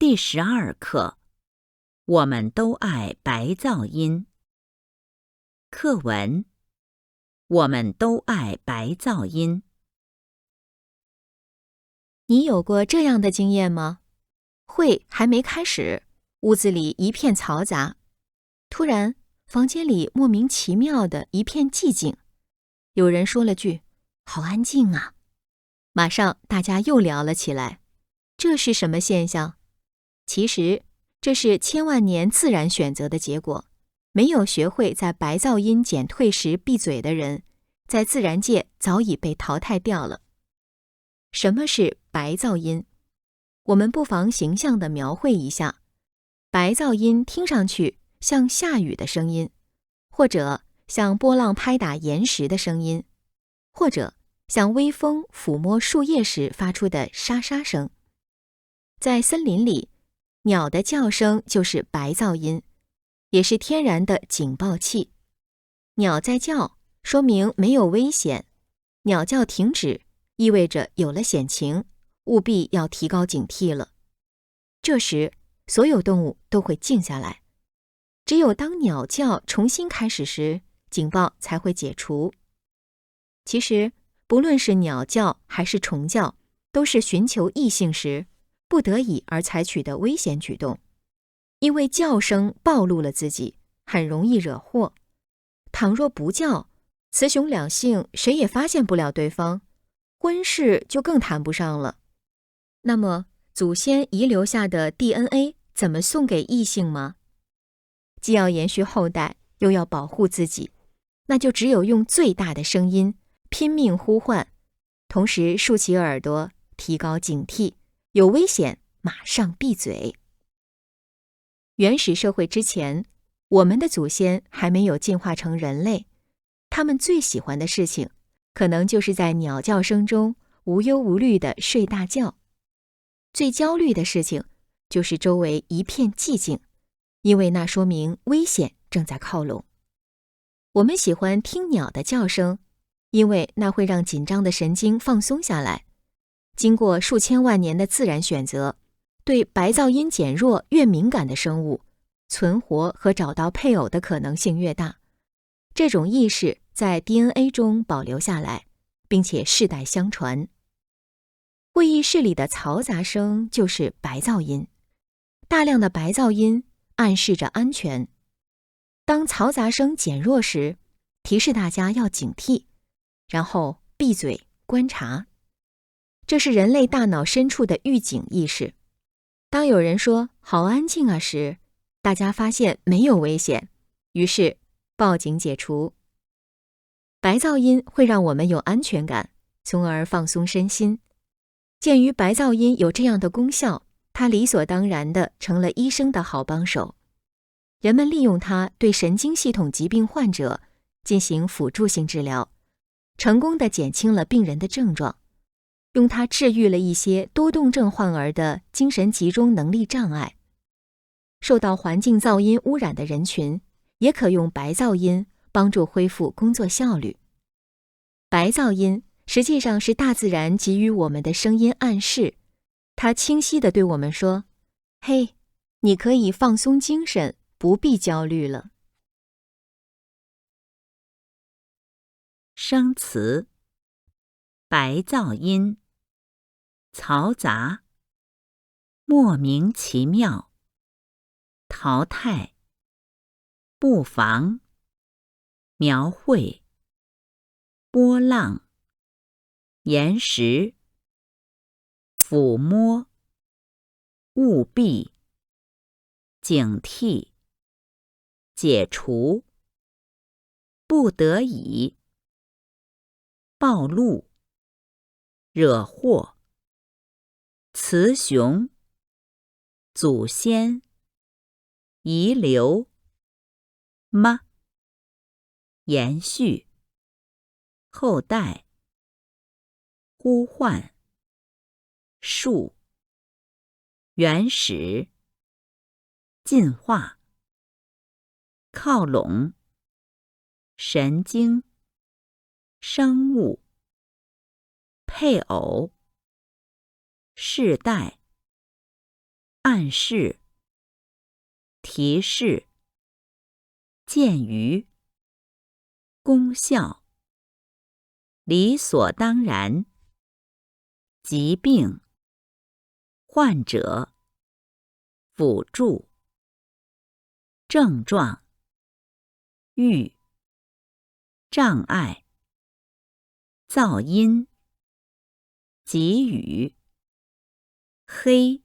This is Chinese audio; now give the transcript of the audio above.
第12课，我们都爱白噪音。课文：我们都爱白噪音。你有过这样的经验吗？会还没开始，屋子里一片嘈杂，突然房间里莫名其妙的一片寂静。有人说了句：“好安静啊！”马上大家又聊了起来。这是什么现象？其实这是千万年自然选择的结果。没有学会在白噪音减退时闭嘴的人，在自然界早已被淘汰掉了。什么是白噪音？我们不妨形象地描绘一下。白噪音听上去像下雨的声音，或者像波浪拍打岩石的声音，或者像微风抚摸树叶时发出的沙沙声。在森林里，鸟的叫声就是白噪音，也是天然的警报器。鸟在叫，说明没有危险；鸟叫停止，意味着有了险情，务必要提高警惕了。这时，所有动物都会静下来。只有当鸟叫重新开始时，警报才会解除。其实，不论是鸟叫还是虫叫，都是寻求异性时不得已而采取的危险举动，因为叫声暴露了自己，很容易惹祸。倘若不叫，雌雄两性谁也发现不了对方，婚事就更谈不上了。那么，祖先遗留下的 DNA 怎么送给异性吗？既要延续后代，又要保护自己，那就只有用最大的声音拼命呼唤，同时竖起耳朵，提高警惕，有危险马上闭嘴。原始社会之前，我们的祖先还没有进化成人类，他们最喜欢的事情，可能就是在鸟叫声中无忧无虑地睡大觉。最焦虑的事情，就是周围一片寂静，因为那说明危险正在靠拢。我们喜欢听鸟的叫声，因为那会让紧张的神经放松下来。经过数千万年的自然选择，对白噪音减弱越敏感的生物，存活和找到配偶的可能性越大。这种意识在 DNA 中保留下来，并且世代相传。会议室里的嘈杂声就是白噪音，大量的白噪音暗示着安全。当嘈杂声减弱时，提示大家要警惕，然后闭嘴观察。这是人类大脑深处的预警意识。当有人说“好安静啊”时，大家发现没有危险，于是报警解除。白噪音会让我们有安全感，从而放松身心。鉴于白噪音有这样的功效，它理所当然地成了医生的好帮手。人们利用它对神经系统疾病患者进行辅助性治疗，成功地减轻了病人的症状，用它治愈了一些多动症患儿的精神集中能力障碍。受到环境噪音污染的人群，也可用白噪音帮助恢复工作效率。白噪音实际上是大自然给予我们的声音暗示，它清晰地对我们说：“嘿，你可以放松精神，不必焦虑了。”生词：白噪音、嘈杂、莫名其妙、淘汰、不妨、描绘、波浪、岩石、抚摸、务必、警惕、解除、不得已、暴露、惹祸、雌雄、祖先、遗留、吗、延续、后代、呼唤、树、原始、进化、靠拢、神经、生物、配偶、世代、暗示、提示、鉴于、功效、理所当然、疾病、患者、辅助、症状、预、障碍、噪音、给予、黑、